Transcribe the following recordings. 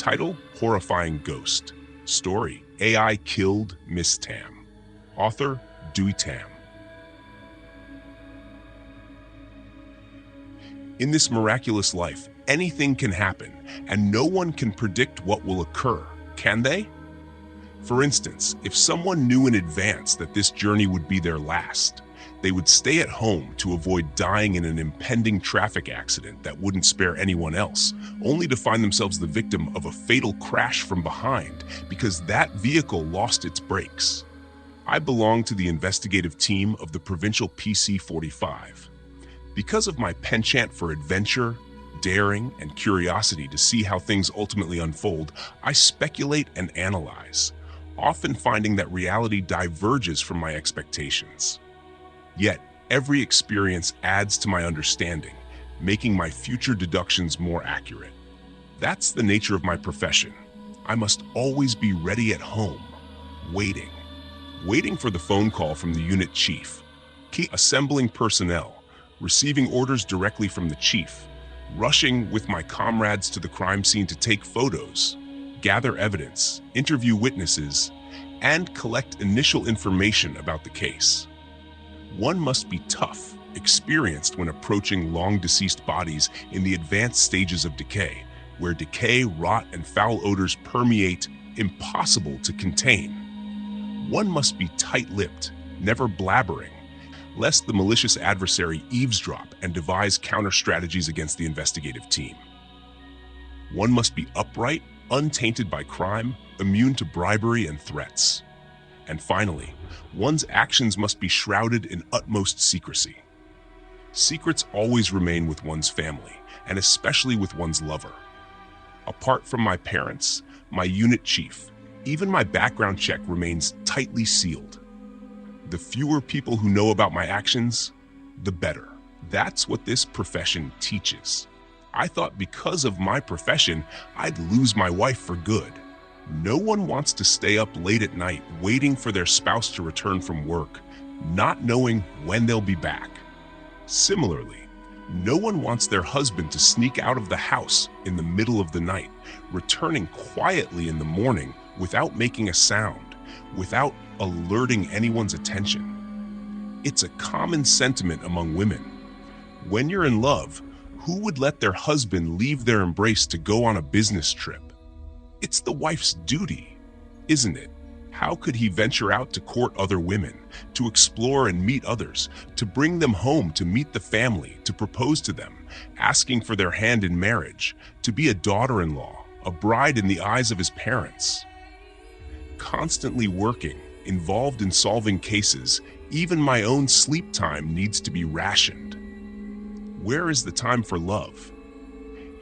Title: Horrifying Ghost. Story: AI Killed Miss Tam. Author: Dung Ha. In this miraculous life, anything can happen, and no one can predict what will occur, can they? For instance, if someone knew in advance that this journey would be their last, they would stay at home to avoid dying in an impending traffic accident that wouldn't spare anyone else, only to find themselves the victim of a fatal crash from behind because that vehicle lost its brakes. I belong to the investigative team of the provincial PC-45. Because of my penchant for adventure, daring, and curiosity to see how things ultimately unfold, I speculate and analyze, often finding that reality diverges from my expectations. Yet, every experience adds to my understanding, making my future deductions more accurate. That's the nature of my profession. I must always be ready at home, waiting for the phone call from the unit chief, assembling personnel, receiving orders directly from the chief, rushing with my comrades to the crime scene to take photos, gather evidence, interview witnesses, and collect initial information about the case. One must be tough, experienced when approaching long-deceased bodies in the advanced stages of decay, where decay, rot, and foul odors permeate, impossible to contain. One must be tight-lipped, never blabbering, lest the malicious adversary eavesdrop and devise counter-strategies against the investigative team. One must be upright, untainted by crime, immune to bribery and threats. And finally, one's actions must be shrouded in utmost secrecy. Secrets always remain with one's family, and especially with one's lover. Apart from my parents, my unit chief, even my background check remains tightly sealed. The fewer people who know about my actions, the better. That's what this profession teaches. I thought because of my profession, I'd lose my wife for good. No one wants to stay up late at night waiting for their spouse to return from work, not knowing when they'll be back. Similarly, no one wants their husband to sneak out of the house in the middle of the night, returning quietly in the morning without making a sound, without alerting anyone's attention. It's a common sentiment among women. When you're in love, who would let their husband leave their embrace to go on a business trip? It's the wife's duty, isn't it? How could he venture out to court other women, to explore and meet others, to bring them home to meet the family, to propose to them, asking for their hand in marriage, to be a daughter-in-law, a bride in the eyes of his parents? Constantly working, involved in solving cases, even my own sleep time needs to be rationed. Where is the time for love?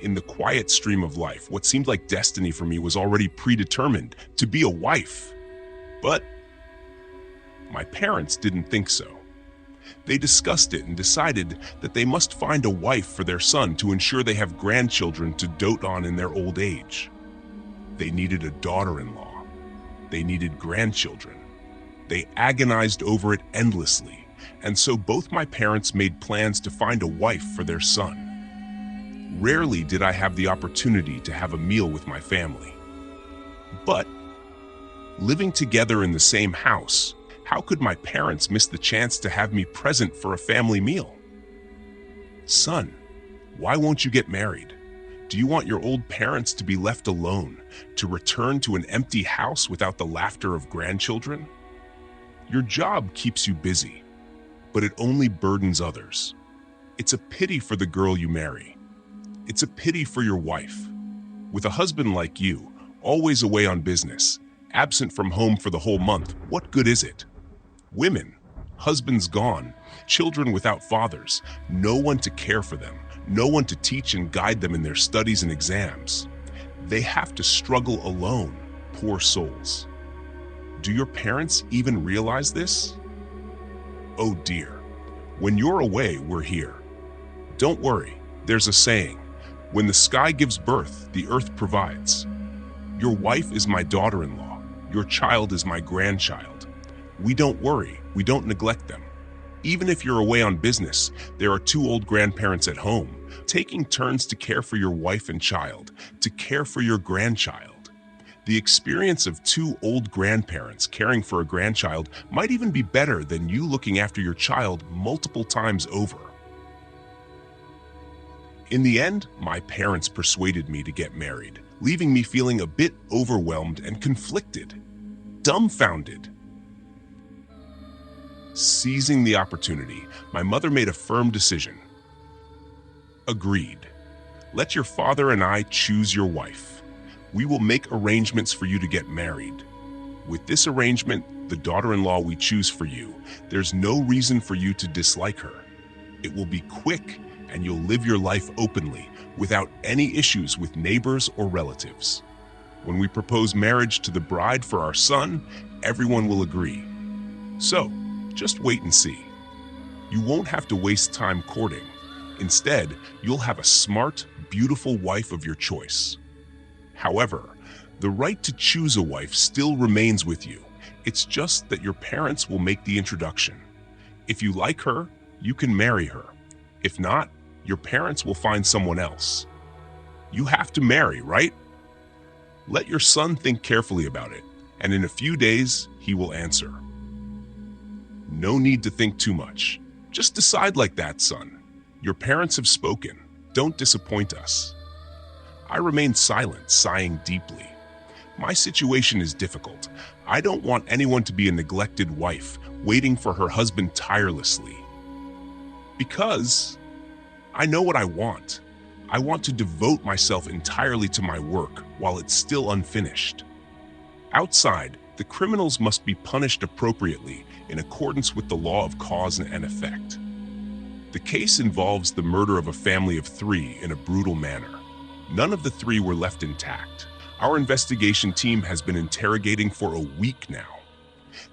In the quiet stream of life, what seemed like destiny for me was already predetermined to be a wife. But my parents didn't think so. They discussed it and decided that they must find a wife for their son to ensure they have grandchildren to dote on in their old age. They needed a daughter-in-law. They needed grandchildren. They agonized over it endlessly, and so both my parents made plans to find a wife for their son. Rarely did I have the opportunity to have a meal with my family. But living together in the same house, how could my parents miss the chance to have me present for a family meal? Son, why won't you get married? Do you want your old parents to be left alone, to return to an empty house without the laughter of grandchildren? Your job keeps you busy, but it only burdens others. It's a pity for the girl you marry. It's a pity for your wife. With a husband like you, always away on business, absent from home for the whole month, what good is it? Women, husbands gone, children without fathers, no one to care for them, no one to teach and guide them in their studies and exams. They have to struggle alone, poor souls. Do your parents even realize this? Oh dear, when you're away, we're here. Don't worry, there's a saying, when the sky gives birth, the earth provides. Your wife is my daughter-in-law. Your child is my grandchild. We don't worry, we don't neglect them. Even if you're away on business, there are two old grandparents at home, taking turns to care for your wife and child, to care for your grandchild. The experience of two old grandparents caring for a grandchild might even be better than you looking after your child multiple times over. In the end, my parents persuaded me to get married, leaving me feeling a bit overwhelmed and conflicted, dumbfounded. Seizing the opportunity, my mother made a firm decision. Agreed. Let your father and I choose your wife. We will make arrangements for you to get married. With this arrangement, the daughter-in-law we choose for you, there's no reason for you to dislike her. It will be quick, and you'll live your life openly, without any issues with neighbors or relatives. When we propose marriage to the bride for our son, everyone will agree. So, just wait and see. You won't have to waste time courting. Instead, you'll have a smart, beautiful wife of your choice. However, the right to choose a wife still remains with you. It's just that your parents will make the introduction. If you like her, you can marry her. If not, your parents will find someone else. You have to marry, right? Let your son think carefully about it, and in a few days, he will answer. No need to think too much. Just decide like that, son. Your parents have spoken. Don't disappoint us. I remained silent, sighing deeply. My situation is difficult. I don't want anyone to be a neglected wife, waiting for her husband tirelessly. Because I know what I want. I want to devote myself entirely to my work while it's still unfinished. Outside, the criminals must be punished appropriately in accordance with the law of cause and effect. The case involves the murder of a family of 3 in a brutal manner. None of the 3 were left intact. Our investigation team has been interrogating for a week now.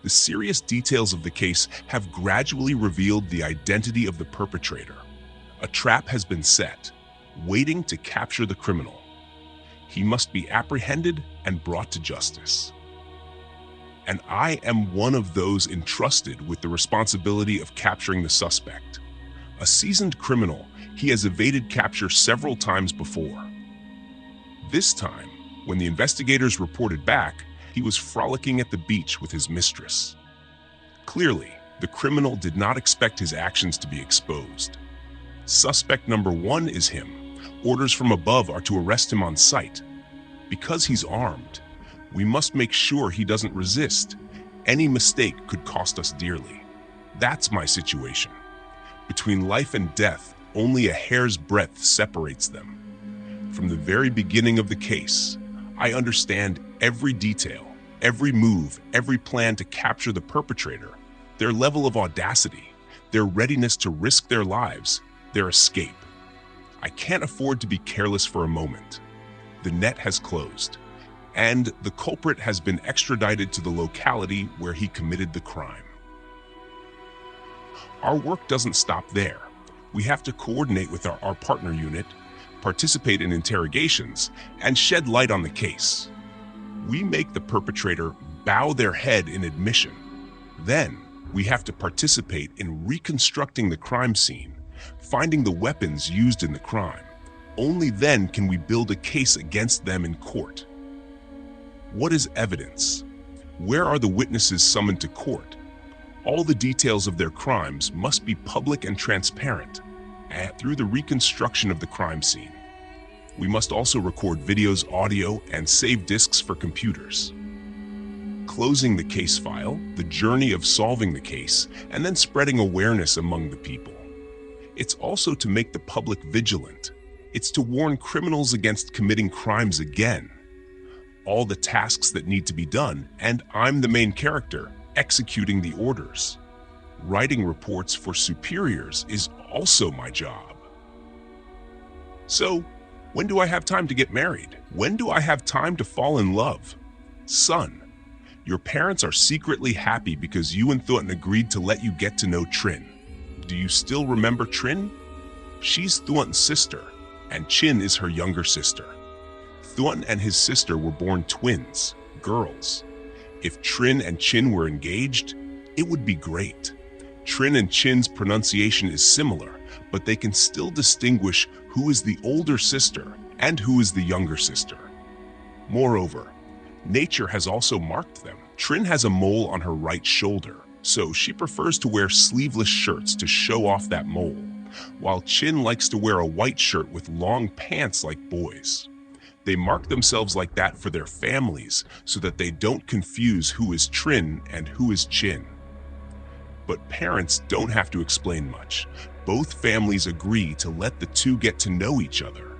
The serious details of the case have gradually revealed the identity of the perpetrator. A trap has been set, waiting to capture the criminal. He must be apprehended and brought to justice. And I am one of those entrusted with the responsibility of capturing the suspect. A seasoned criminal, he has evaded capture several times before. This time, when the investigators reported back, he was frolicking at the beach with his mistress. Clearly, the criminal did not expect his actions to be exposed. Suspect number 1 is him. Orders from above are to arrest him on sight. Because he's armed, we must make sure he doesn't resist. Any mistake could cost us dearly. That's my situation. Between life and death, only a hair's breadth separates them. From the very beginning of the case, I understand every detail, every move, every plan to capture the perpetrator, their level of audacity, their readiness to risk their lives, their escape. I can't afford to be careless for a moment. The net has closed, and the culprit has been extradited to the locality where he committed the crime. Our work doesn't stop there. We have to coordinate with our partner unit, participate in interrogations, and shed light on the case. We make the perpetrator bow their head in admission. Then, we have to participate in reconstructing the crime scene, finding the weapons used in the crime. Only then can we build a case against them in court. What is evidence? Where are the witnesses summoned to court? All the details of their crimes must be public and transparent through the reconstruction of the crime scene. We must also record videos, audio, and save disks for computers. Closing the case file, the journey of solving the case, and then spreading awareness among the people. It's also to make the public vigilant. It's to warn criminals against committing crimes again. All the tasks that need to be done, and I'm the main character, executing the orders. Writing reports for superiors is also my job. So, when do I have time to get married? When do I have time to fall in love? Son, your parents are secretly happy because you and Thuận agreed to let you get to know Trinh. Do you still remember Trinh? She's Thuận sister, and Chin is her younger sister. Thuận and his sister were born twins, girls. If Trinh and Chin were engaged, it would be great. Trin and Chin's pronunciation is similar, but they can still distinguish who is the older sister and who is the younger sister. Moreover, nature has also marked them. Trin has a mole on her right shoulder, so she prefers to wear sleeveless shirts to show off that mole, while Chin likes to wear a white shirt with long pants like boys. They mark themselves like that for their families so that they don't confuse who is Trin and who is Chin. But parents don't have to explain much. Both families agree to let the two get to know each other.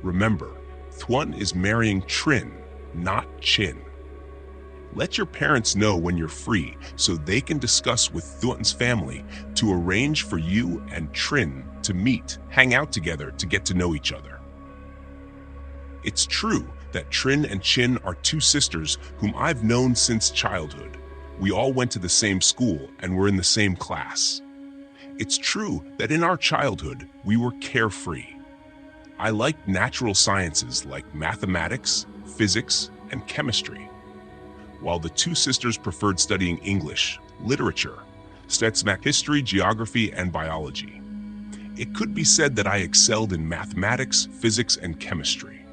Remember, Thuan is marrying Trin, not Chin. Let your parents know when you're free so they can discuss with Thuan's family to arrange for you and Trin to meet, hang out together to get to know each other. It's true that Trin and Chin are two sisters whom I've known since childhood. We all went to the same school and were in the same class. It's true that in our childhood, we were carefree. I liked natural sciences like mathematics, physics, and chemistry, while the two sisters preferred studying English, literature, history, geography, and biology. It could be said that I excelled in mathematics, physics, and chemistry.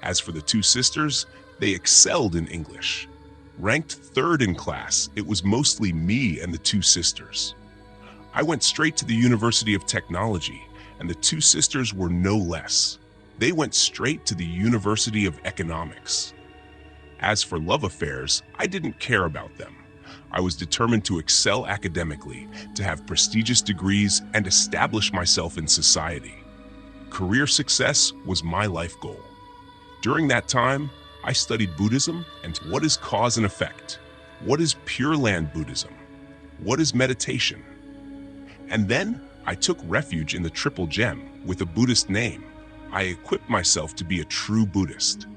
As for the two sisters, they excelled in English. Ranked third in class, it was mostly me and the two sisters. I went straight to the University of Technology, and the two sisters were no less. They went straight to the University of Economics. As for love affairs, I didn't care about them. I was determined to excel academically, to have prestigious degrees, and establish myself in society. Career success was my life goal. During that time, I studied Buddhism and what is cause and effect, what is Pure Land Buddhism, what is meditation. And then I took refuge in the Triple Gem with a Buddhist name. I equipped myself to be a true Buddhist.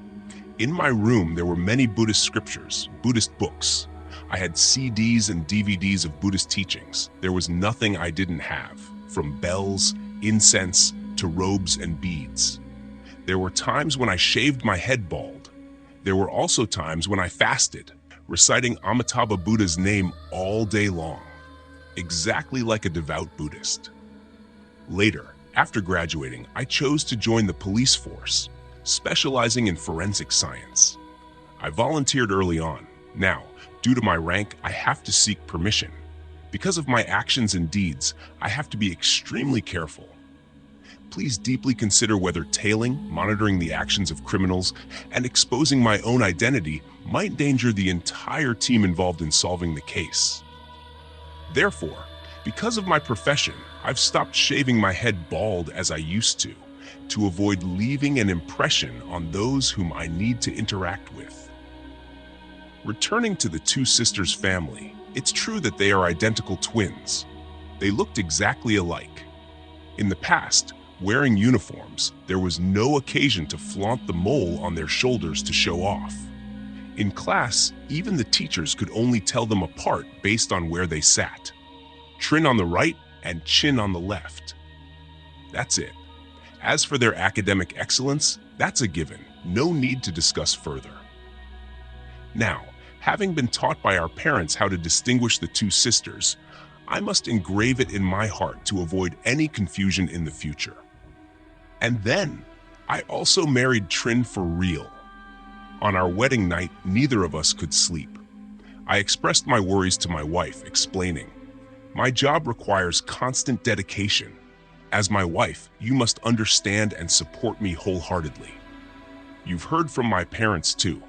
In my room, there were many Buddhist scriptures, Buddhist books. I had CDs and DVDs of Buddhist teachings. There was nothing I didn't have, from bells, incense, to robes and beads. There were times when I shaved my head bald. There were also times when I fasted, reciting Amitabha Buddha's name all day long, exactly like a devout Buddhist. Later, after graduating, I chose to join the police force, specializing in forensic science. I volunteered early on. Now, due to my rank, I have to seek permission. Because of my actions and deeds, I have to be extremely careful. Please deeply consider whether tailing, monitoring the actions of criminals, and exposing my own identity might endanger the entire team involved in solving the case. Therefore, because of my profession, I've stopped shaving my head bald as I used to avoid leaving an impression on those whom I need to interact with. Returning to the two sisters' family, it's true that they are identical twins. They looked exactly alike. In the past, wearing uniforms, there was no occasion to flaunt the mole on their shoulders to show off. In class, even the teachers could only tell them apart based on where they sat. Trin on the right and Chin on the left. That's it. As for their academic excellence, that's a given. No need to discuss further. Now, having been taught by our parents how to distinguish the two sisters, I must engrave it in my heart to avoid any confusion in the future. And then, I also married Trin for real. On our wedding night, neither of us could sleep. I expressed my worries to my wife, explaining, "My job requires constant dedication. As my wife, you must understand and support me wholeheartedly. You've heard from my parents too.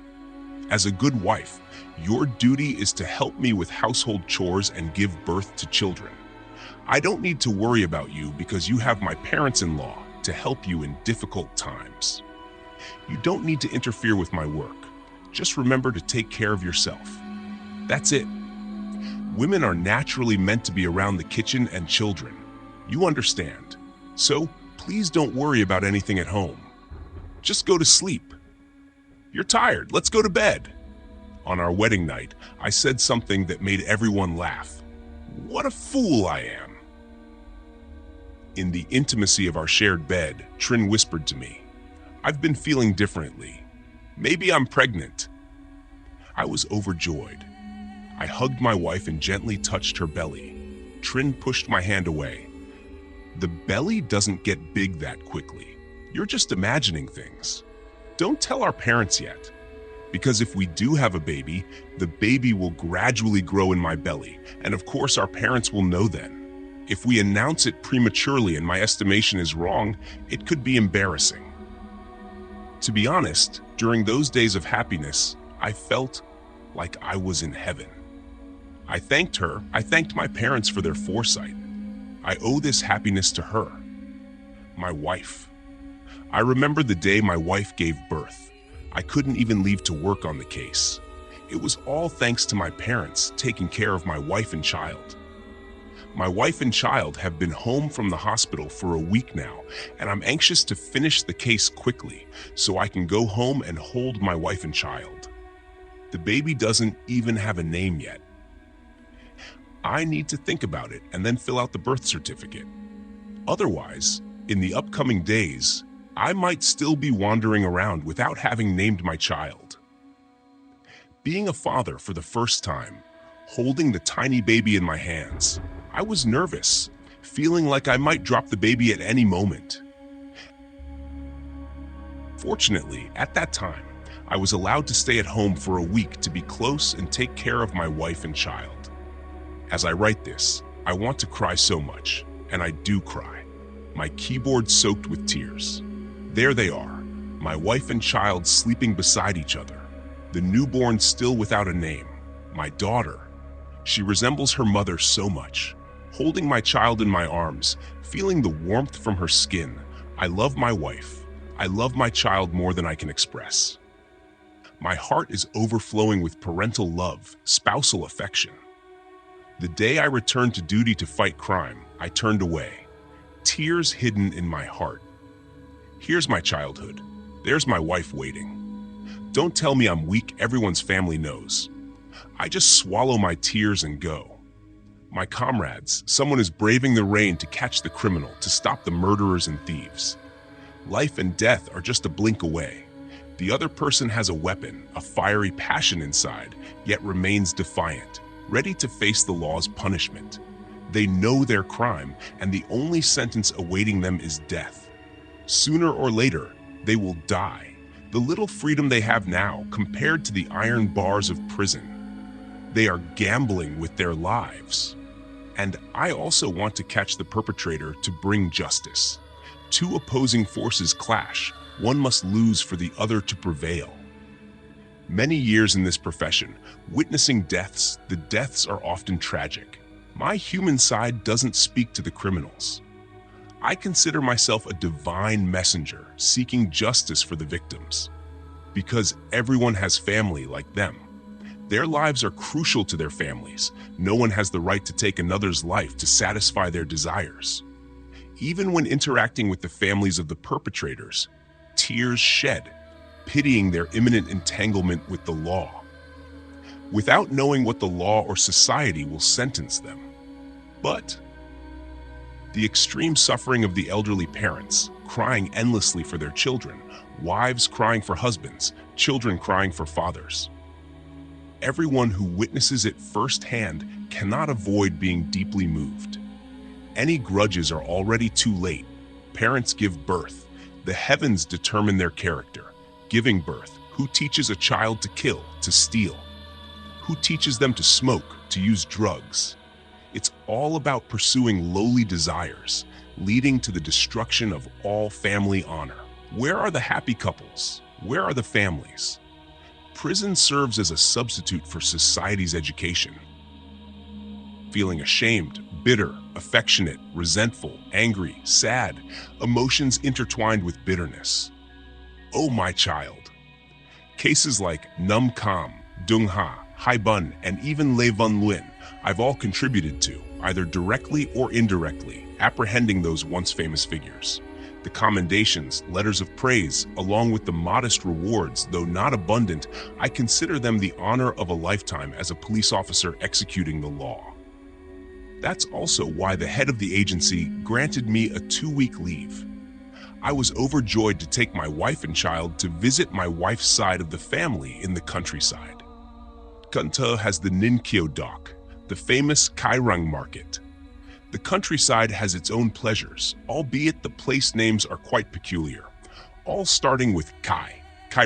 As a good wife, your duty is to help me with household chores and give birth to children. I don't need to worry about you because you have my parents-in-law to help you in difficult times. You don't need to interfere with my work. Just remember to take care of yourself. That's it. Women are naturally meant to be around the kitchen and children. You understand. So please don't worry about anything at home. Just go to sleep. You're tired. Let's go to bed." On our wedding night, I said something that made everyone laugh. What a fool I am. In the intimacy of our shared bed, Trin whispered to me, "I've been feeling differently. Maybe I'm pregnant." I was overjoyed. I hugged my wife and gently touched her belly. Trin pushed my hand away. The belly doesn't get big that quickly. You're just imagining things. Don't tell our parents yet, because if we do have a baby, the baby will gradually grow in my belly, and of course our parents will know then. If we announce it prematurely and my estimation is wrong, it could be embarrassing. To be honest, during those days of happiness, I felt like I was in heaven. I thanked her. I thanked my parents for their foresight. I owe this happiness to her, my wife. I remember the day my wife gave birth. I couldn't even leave to work on the case. It was all thanks to my parents taking care of my wife and child. My wife and child have been home from the hospital for a week now, and I'm anxious to finish the case quickly so I can go home and hold my wife and child. The baby doesn't even have a name yet. I need to think about it and then fill out the birth certificate. Otherwise, in the upcoming days, I might still be wandering around without having named my child. Being a father for the first time, holding the tiny baby in my hands, I was nervous, feeling like I might drop the baby at any moment. Fortunately, at that time, I was allowed to stay at home for a week to be close and take care of my wife and child. As I write this, I want to cry so much, and I do cry. My keyboard soaked with tears. There they are, my wife and child sleeping beside each other. The newborn still without a name, my daughter. She resembles her mother so much. Holding my child in my arms, feeling the warmth from her skin, I love my wife. I love my child more than I can express. My heart is overflowing with parental love, spousal affection. The day I returned to duty to fight crime, I turned away, tears hidden in my heart. Here's my childhood. There's my wife waiting. Don't tell me I'm weak, everyone's family knows. I just swallow my tears and go. My comrades, someone is braving the rain to catch the criminal, to stop the murderers and thieves. Life and death are just a blink away. The other person has a weapon, a fiery passion inside, yet remains defiant, ready to face the law's punishment. They know their crime, and the only sentence awaiting them is death. Sooner or later, they will die. The little freedom they have now compared to the iron bars of prison. They are gambling with their lives. And I also want to catch the perpetrator to bring justice. Two opposing forces clash. One must lose for the other to prevail. Many years in this profession, witnessing deaths, the deaths are often tragic. My human side doesn't speak to the criminals. I consider myself a divine messenger seeking justice for the victims. Because everyone has family like them. Their lives are crucial to their families. No one has the right to take another's life to satisfy their desires. Even when interacting with the families of the perpetrators, tears shed, pitying their imminent entanglement with the law, without knowing what the law or society will sentence them. But the extreme suffering of the elderly parents, crying endlessly for their children, wives crying for husbands, children crying for fathers. Everyone who witnesses it firsthand cannot avoid being deeply moved. Any grudges are already too late. Parents give birth. The heavens determine their character. Giving birth, who teaches a child to kill, to steal? Who teaches them to smoke, to use drugs? It's all about pursuing lowly desires, leading to the destruction of all family honor. Where are the happy couples? Where are the families? Prison serves as a substitute for society's education. Feeling ashamed, bitter, affectionate, resentful, angry, sad, emotions intertwined with bitterness. Oh, my child. Cases like Num Kam, Dung Ha, Banh, and even Luyn, I've all contributed to, either directly or indirectly, apprehending those once famous figures. The commendations, letters of praise, along with the modest rewards, though not abundant, I consider them the honor of a lifetime as a police officer executing the law. That's also why the head of the agency granted me a 2-week leave. I was overjoyed to take my wife and child to visit my wife's side of the family in the countryside. Gunta has the Ninh Kiu dock, the famous Cai Rang market. The countryside has its own pleasures, albeit the place names are quite peculiar, all starting with Cai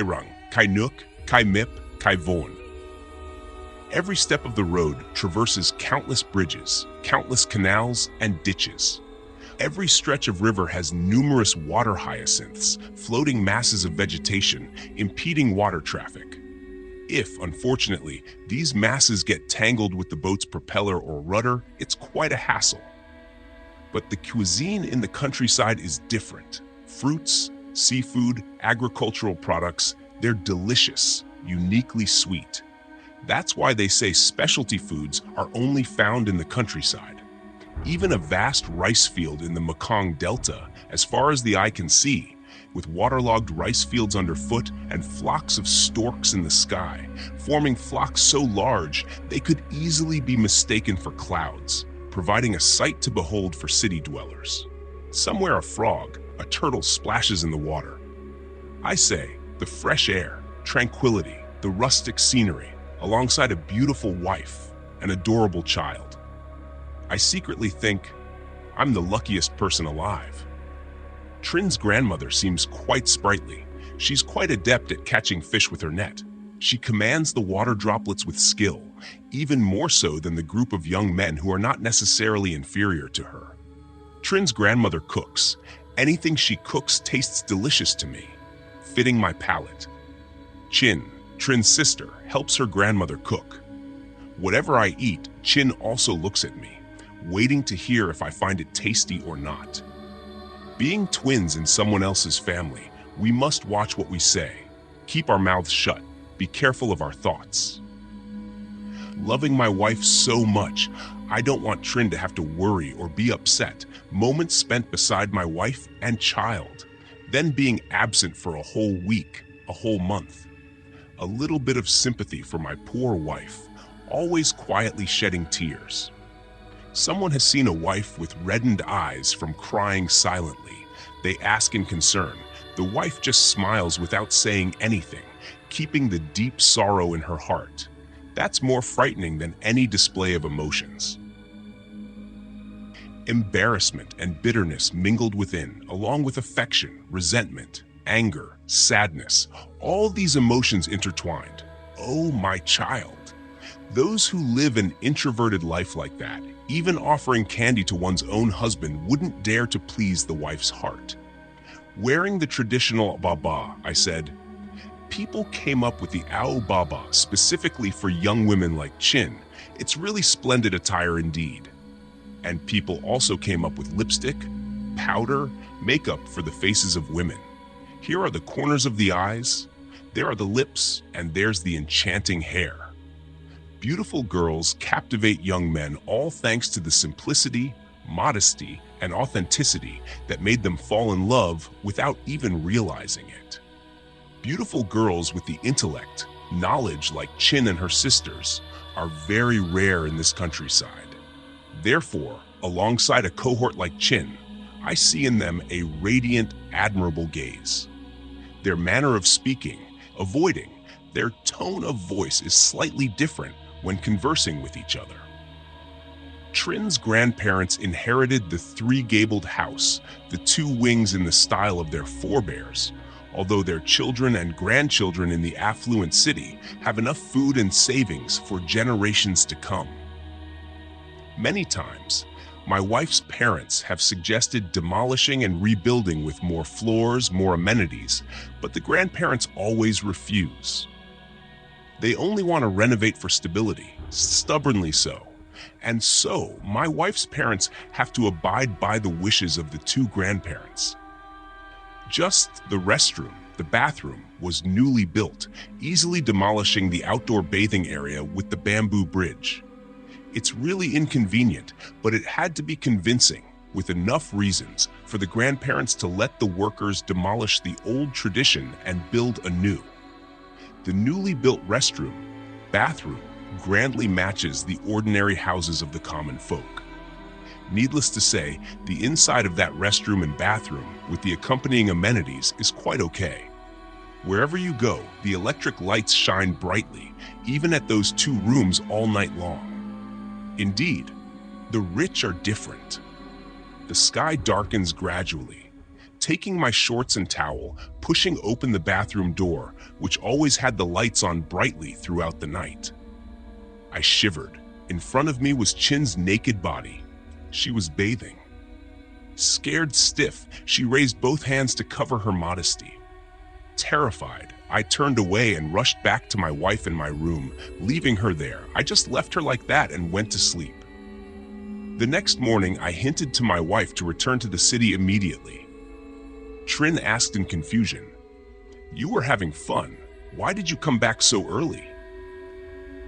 Rang, Cai Nuc, Cai Mip, Cai Von. Every step of the road traverses countless bridges, countless canals, and ditches. Every stretch of river has numerous water hyacinths, floating masses of vegetation, impeding water traffic. If, unfortunately, these masses get tangled with the boat's propeller or rudder, it's quite a hassle. But the cuisine in the countryside is different. Fruits, seafood, agricultural products, they're delicious, uniquely sweet. That's why they say specialty foods are only found in the countryside. Even a vast rice field in the Mekong Delta, as far as the eye can see, with waterlogged rice fields underfoot and flocks of storks in the sky, forming flocks so large they could easily be mistaken for clouds, providing a sight to behold for city dwellers. Somewhere a frog, a turtle splashes in the water. I say, the fresh air, tranquility, the rustic scenery, alongside a beautiful wife, an adorable child. I secretly think I'm the luckiest person alive. Trin's grandmother seems quite sprightly. She's quite adept at catching fish with her net. She commands the water droplets with skill, even more so than the group of young men who are not necessarily inferior to her. Trin's grandmother cooks. Anything she cooks tastes delicious to me, fitting my palate. Chin, Trin's sister, helps her grandmother cook. Whatever I eat, Chin also looks at me, waiting to hear if I find it tasty or not. Being twins in someone else's family, we must watch what we say, keep our mouths shut, be careful of our thoughts. Loving my wife so much, I don't want Trin to have to worry or be upset, moments spent beside my wife and child, then being absent for a whole week, a whole month. A little bit of sympathy for my poor wife, always quietly shedding tears. Someone has seen a wife with reddened eyes from crying silently. They ask in concern. The wife just smiles without saying anything, keeping the deep sorrow in her heart. That's more frightening than any display of emotions. Embarrassment and bitterness mingled within, along with affection, resentment, anger, sadness, all these emotions intertwined. Oh, my child. Those who live an introverted life like that, even offering candy to one's own husband, wouldn't dare to please the wife's heart. Wearing the traditional baba, I said, people came up with the ao baba specifically for young women like Chin. It's really splendid attire indeed. And people also came up with lipstick, powder, makeup for the faces of women. Here are the corners of the eyes, there are the lips, and there's the enchanting hair. Beautiful girls captivate young men, all thanks to the simplicity, modesty, and authenticity that made them fall in love without even realizing it. Beautiful girls with the intellect, knowledge like Chin and her sisters, are very rare in this countryside. Therefore, alongside a cohort like Chin, I see in them a radiant, admirable gaze. Their manner of speaking, avoiding, their tone of voice is slightly different when conversing with each other. Trin's grandparents inherited the three-gabled house, the two wings in the style of their forebears, although their children and grandchildren in the affluent city have enough food and savings for generations to come. Many times, my wife's parents have suggested demolishing and rebuilding with more floors, more amenities, but the grandparents always refuse. They only want to renovate for stability, stubbornly so. And so, my wife's parents have to abide by the wishes of the two grandparents. Just the restroom, the bathroom, was newly built, easily demolishing the outdoor bathing area with the bamboo bridge. It's really inconvenient, but it had to be convincing, with enough reasons, for the grandparents to let the workers demolish the old tradition and build anew. The newly built restroom, bathroom, grandly matches the ordinary houses of the common folk. Needless to say, the inside of that restroom and bathroom, with the accompanying amenities, is quite okay. Wherever you go, the electric lights shine brightly, even at those 2 rooms all night long. Indeed, the rich are different. The sky darkens gradually. Taking my shorts and towel, pushing open the bathroom door, which always had the lights on brightly throughout the night. I shivered. In front of me was Chin's naked body. She was bathing. Scared stiff, she raised both hands to cover her modesty. Terrified, I turned away and rushed back to my wife in my room, leaving her there. I just left her like that and went to sleep. The next morning, I hinted to my wife to return to the city immediately. Trin asked in confusion, "You were having fun. Why did you come back so early?"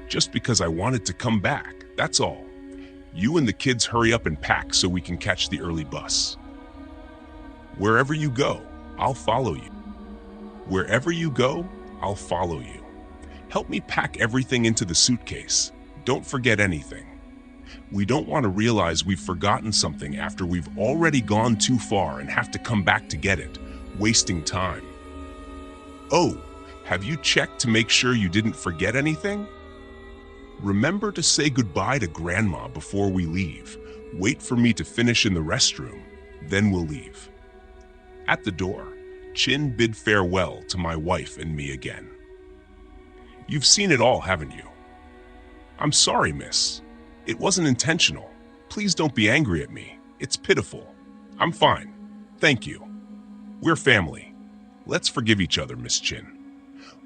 "Just because I wanted to come back, that's all. You and the kids hurry up and pack so we can catch the early bus." "Wherever you go, I'll follow you." "Wherever you go, I'll follow you. Help me pack everything into the suitcase. Don't forget anything. We don't want to realize we've forgotten something after we've already gone too far and have to come back to get it, wasting time." "Oh, have you checked to make sure you didn't forget anything? Remember to say goodbye to Grandma before we leave. Wait for me to finish in the restroom, then we'll leave." At the door, Chin bid farewell to my wife and me again. "You've seen it all, haven't you?" "I'm sorry, miss. It wasn't intentional. Please don't be angry at me. It's pitiful. I'm fine. Thank you. We're family. Let's forgive each other, Miss Chin.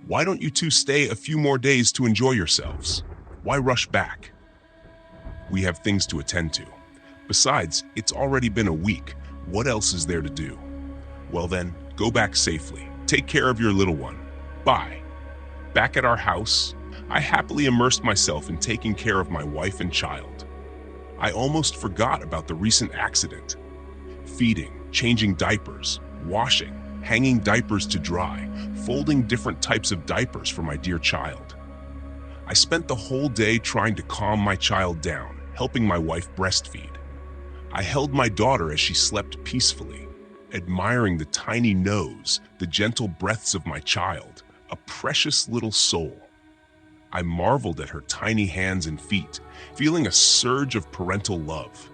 Why don't you two stay a few more days to enjoy yourselves? Why rush back? We have things to attend to. Besides, it's already been a week. What else is there to do? Well then, go back safely. Take care of your little one. Bye." Back at our house, I happily immersed myself in taking care of my wife and child. I almost forgot about the recent accident. Feeding, changing diapers, washing, hanging diapers to dry, folding different types of diapers for my dear child. I spent the whole day trying to calm my child down, helping my wife breastfeed. I held my daughter as she slept peacefully, admiring the tiny nose, the gentle breaths of my child, a precious little soul. I marveled at her tiny hands and feet, feeling a surge of parental love.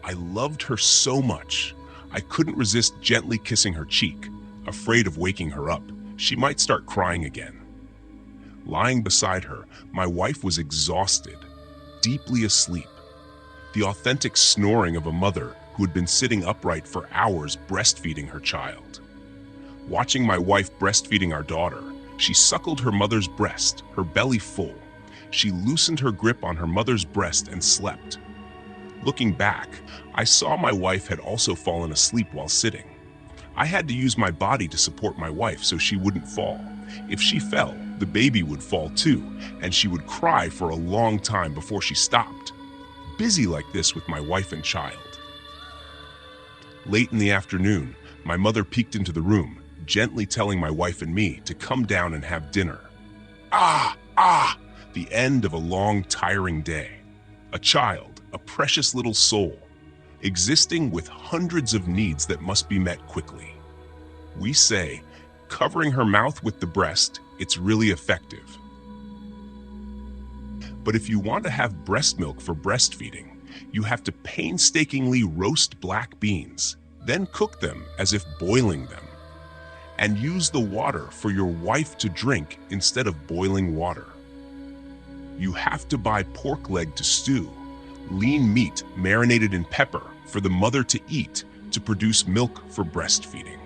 I loved her so much, I couldn't resist gently kissing her cheek, afraid of waking her up. She might start crying again. Lying beside her, my wife was exhausted, deeply asleep. The authentic snoring of a mother who had been sitting upright for hours breastfeeding her child. Watching my wife breastfeeding our daughter, she suckled her mother's breast, her belly full. She loosened her grip on her mother's breast and slept. Looking back, I saw my wife had also fallen asleep while sitting. I had to use my body to support my wife so she wouldn't fall. If she fell, the baby would fall too, and she would cry for a long time before she stopped. Busy like this with my wife and child. Late in the afternoon, my mother peeked into the room, gently telling my wife and me to come down and have dinner. The end of a long, tiring day. A child, a precious little soul, existing with hundreds of needs that must be met quickly. We say, covering her mouth with the breast, it's really effective. But if you want to have breast milk for breastfeeding, you have to painstakingly roast black beans, then cook them as if boiling them, and use the water for your wife to drink instead of boiling water. You have to buy pork leg to stew, lean meat marinated in pepper for the mother to eat to produce milk for breastfeeding.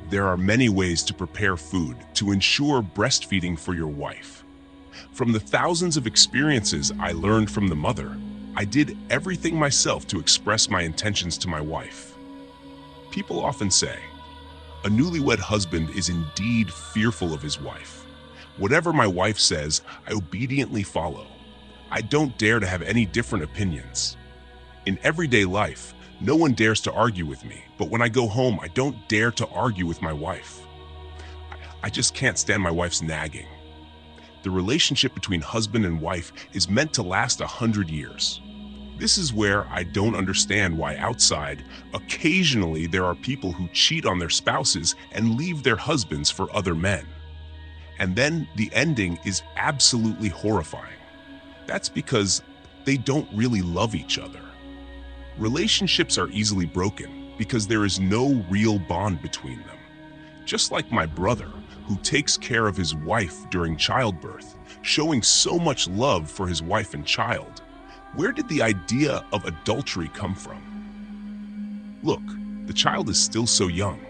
There are many ways to prepare food to ensure breastfeeding for your wife. From the thousands of experiences I learned from the mother, I did everything myself to express my intentions to my wife. People often say, a newlywed husband is indeed fearful of his wife. Whatever my wife says, I obediently follow. I don't dare to have any different opinions. In everyday life, no one dares to argue with me, but when I go home, I don't dare to argue with my wife. I just can't stand my wife's nagging. The relationship between husband and wife is meant to last 100 years. This is where I don't understand why outside, occasionally there are people who cheat on their spouses and leave their husbands for other men. And then the ending is absolutely horrifying. That's because they don't really love each other. Relationships are easily broken because there is no real bond between them. Just like my brother, who takes care of his wife during childbirth, showing so much love for his wife and child. Where did the idea of adultery come from? Look, the child is still so young.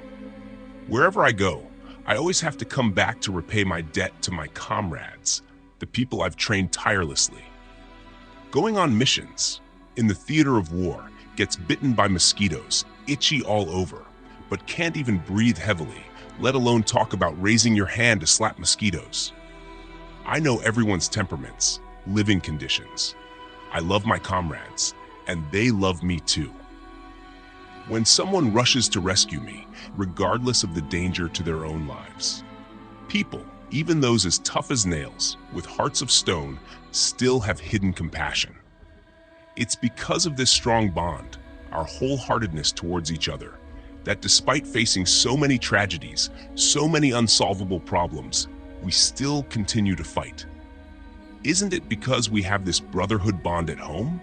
Wherever I go, I always have to come back to repay my debt to my comrades, the people I've trained tirelessly. Going on missions, in the theater of war, gets bitten by mosquitoes, itchy all over, but can't even breathe heavily, let alone talk about raising your hand to slap mosquitoes. I know everyone's temperaments, living conditions. I love my comrades, and they love me too. When someone rushes to rescue me, regardless of the danger to their own lives, people, even those as tough as nails, with hearts of stone, still have hidden compassion. It's because of this strong bond, our wholeheartedness towards each other, that despite facing so many tragedies, so many unsolvable problems, we still continue to fight. Isn't it because we have this brotherhood bond at home?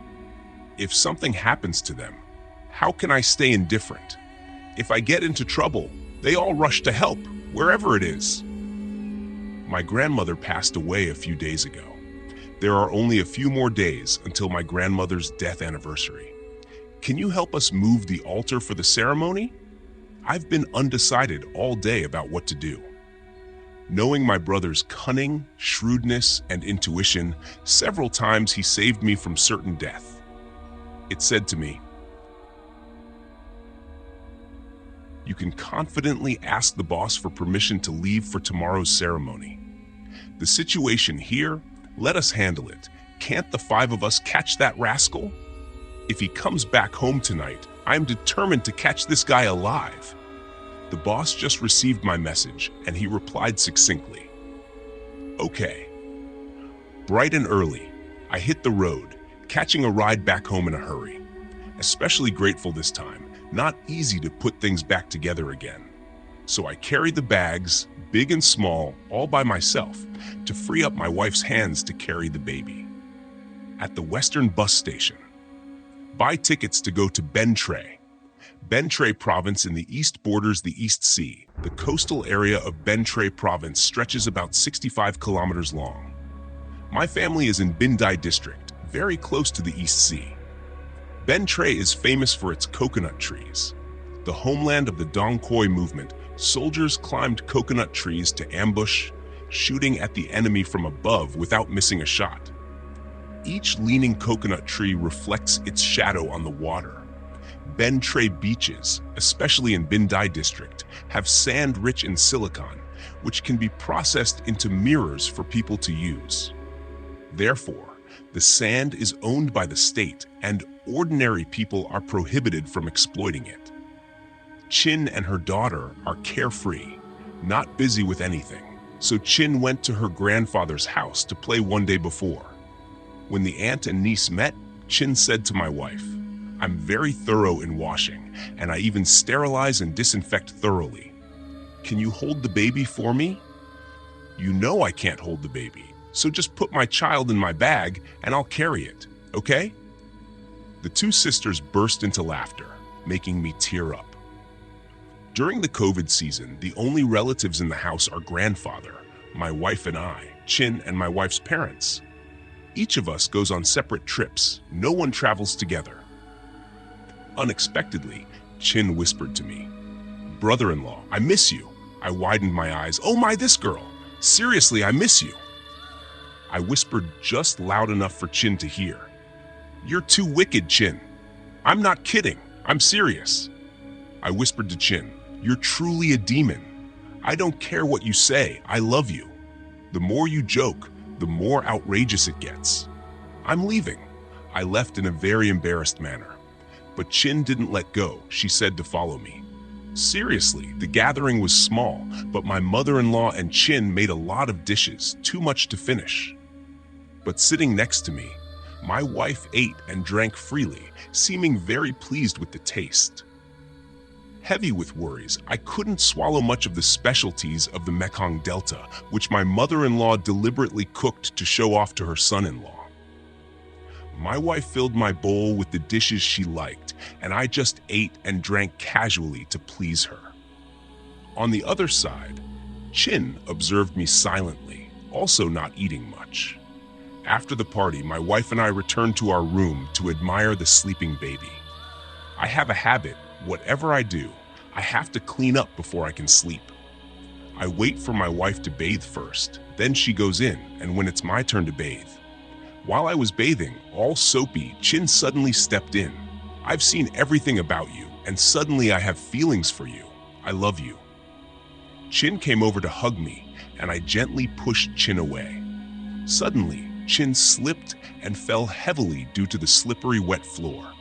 If something happens to them, how can I stay indifferent? If I get into trouble, they all rush to help, wherever it is. My grandmother passed away a few days ago. There are only a few more days until my grandmother's death anniversary. Can you help us move the altar for the ceremony? I've been undecided all day about what to do. Knowing my brother's cunning, shrewdness, and intuition, several times he saved me from certain death. It said to me, "You can confidently ask the boss for permission to leave for tomorrow's ceremony. The situation here, let us handle it. Can't the five of us catch that rascal? If he comes back home tonight, I am determined to catch this guy alive." The boss just received my message, and he replied succinctly, "Okay." Bright and early, I hit the road, catching a ride back home in a hurry. Especially grateful this time, not easy to put things back together again. So I carried the bags, big and small, all by myself, to free up my wife's hands to carry the baby. At the Western bus station, buy tickets to go to Banh. Banh province in the east borders the East Sea. The coastal area of Banh province stretches about 65 kilometers long. My family is in Binh district, very close to the East Sea. Banh is famous for its coconut trees. The homeland of the Dung Ha movement, soldiers climbed coconut trees to ambush, shooting at the enemy from above without missing a shot. Each leaning coconut tree reflects its shadow on the water. Banh beaches, especially in Binh district, have sand rich in silicon, which can be processed into mirrors for people to use. Therefore, the sand is owned by the state, and ordinary people are prohibited from exploiting it. Chin and her daughter are carefree, not busy with anything, so Chin went to her grandfather's house to play one day before. When the aunt and niece met, Chin said to my wife, "I'm very thorough in washing, and I even sterilize and disinfect thoroughly. Can you hold the baby for me?" "You know I can't hold the baby, so just put my child in my bag and I'll carry it, okay?" The two sisters burst into laughter, making me tear up. During the COVID season, the only relatives in the house are grandfather, my wife and I, Chin and my wife's parents. Each of us goes on separate trips. No one travels together. Unexpectedly, Chin whispered to me, "Brother-in-law, I miss you." I widened my eyes. "Oh my, this girl. Seriously, I miss you." I whispered just loud enough for Chin to hear. "You're too wicked, Chin. I'm not kidding. I'm serious." I whispered to Chin, "You're truly a demon. I don't care what you say. I love you. The more you joke, the more outrageous it gets. I'm leaving." I left in a very embarrassed manner. But Chin didn't let go. She said to follow me. Seriously, the gathering was small, but my mother-in-law and Chin made a lot of dishes, too much to finish. But sitting next to me, My wife ate and drank freely, seeming very pleased with the taste. Heavy with worries, I couldn't swallow much of the specialties of the Mekong Delta, which my mother-in-law deliberately cooked to show off to her son-in-law. My wife filled my bowl with the dishes she liked, and I just ate and drank casually to please her. On the other side, Chin observed me silently, also not eating much. After the party, my wife and I returned to our room to admire the sleeping baby. I have a habit. Whatever I do, I have to clean up before I can sleep. I wait for my wife to bathe first, then she goes in, and when it's my turn to bathe. While I was bathing, all soapy, Chin suddenly stepped in. I've seen everything about you, and suddenly I have feelings for you. I love you. Chin came over to hug me, and I gently pushed Chin away. Suddenly, Chin slipped and fell heavily due to the slippery wet floor.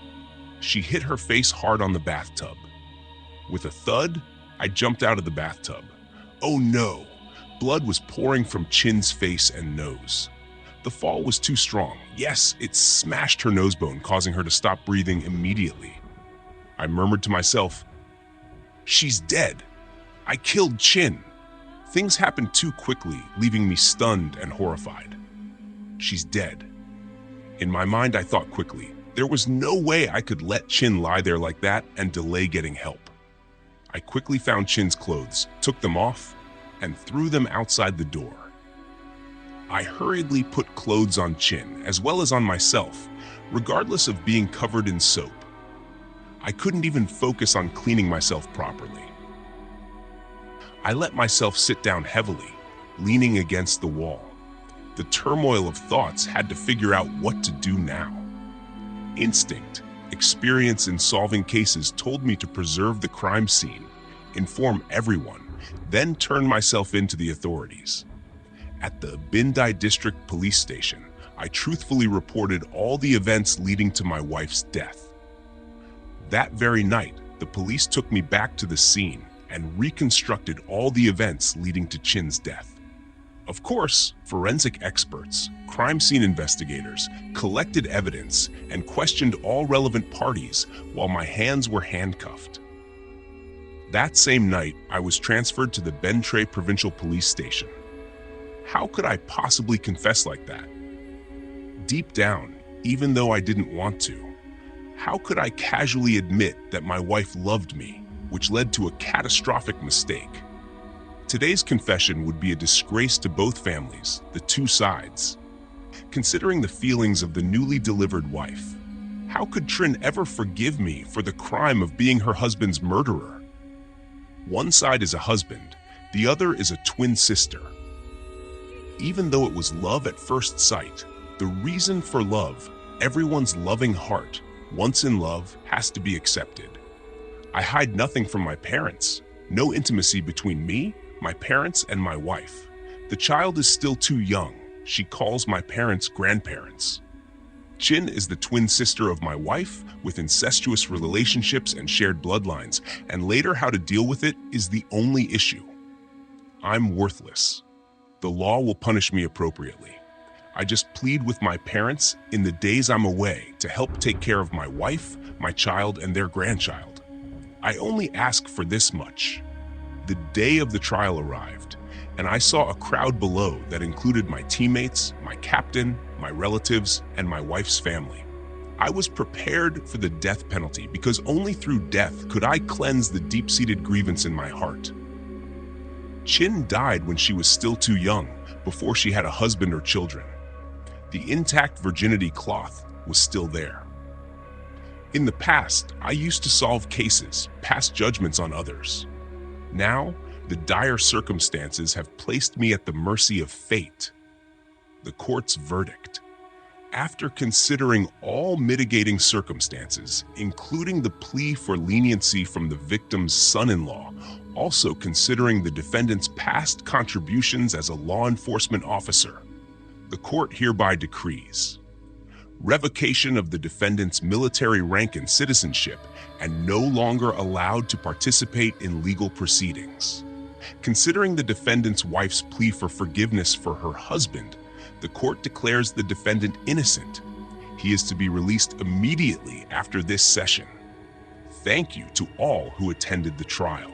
She hit her face hard on the bathtub. With a thud, I jumped out of the bathtub. Oh no! Blood was pouring from Chin's face and nose. The fall was too strong. Yes, it smashed her nose bone, causing her to stop breathing immediately. I murmured to myself, "She's dead. I killed Chin." Things happened too quickly, leaving me stunned and horrified. She's dead. In my mind, I thought quickly. There was no way I could let Chin lie there like that and delay getting help. I quickly found Chin's clothes, took them off, and threw them outside the door. I hurriedly put clothes on Chin, as well as on myself, regardless of being covered in soap. I couldn't even focus on cleaning myself properly. I let myself sit down heavily, leaning against the wall. The turmoil of thoughts had to figure out what to do now. Instinct, experience in solving cases told me to preserve the crime scene, inform everyone, then turn myself in to the authorities. At the Bindai District Police Station, I truthfully reported all the events leading to my wife's death. That very night, the police took me back to the scene and reconstructed all the events leading to Chin's death. Of course, forensic experts, crime scene investigators, collected evidence and questioned all relevant parties while my hands were handcuffed. That same night, I was transferred to the Ben Tre Provincial Police Station. How could I possibly confess like that? Deep down, even though I didn't want to, how could I casually admit that my wife loved me, which led to a catastrophic mistake? Today's confession would be a disgrace to both families, the two sides. Considering the feelings of the newly delivered wife, how could Trin ever forgive me for the crime of being her husband's murderer? One side is a husband, the other is a twin sister. Even though it was love at first sight, the reason for love, everyone's loving heart, once in love, has to be accepted. I hide nothing from my parents, no intimacy between me, my parents, and my wife. The child is still too young. She calls my parents grandparents. Chin is the twin sister of my wife with incestuous relationships and shared bloodlines, and later how to deal with it is the only issue. I'm worthless. The law will punish me appropriately. I just plead with my parents in the days I'm away to help take care of my wife, my child, and their grandchild. I only ask for this much. The day of the trial arrived, and I saw a crowd below that included my teammates, my captain, my relatives, and my wife's family. I was prepared for the death penalty because only through death could I cleanse the deep-seated grievance in my heart. Chin died when she was still too young, before she had a husband or children. The intact virginity cloth was still there. In the past, I used to solve cases, pass judgments on others. Now, the dire circumstances have placed me at the mercy of fate. The court's verdict. After considering all mitigating circumstances, including the plea for leniency from the victim's son-in-law, also considering the defendant's past contributions as a law enforcement officer, the court hereby decrees revocation of the defendant's military rank and citizenship and no longer allowed to participate in legal proceedings. Considering the defendant's wife's plea for forgiveness for her husband, the court declares the defendant innocent. He is to be released immediately after this session. Thank you to all who attended the trial.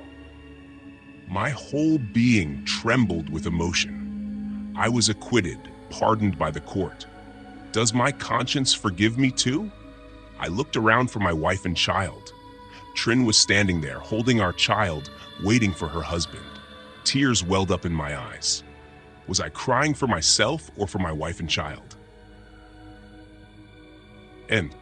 My whole being trembled with emotion. I was acquitted, pardoned by the court. Does my conscience forgive me too? I looked around for my wife and child. Trin was standing there, holding our child, waiting for her husband. Tears welled up in my eyes. Was I crying for myself or for my wife and child? End.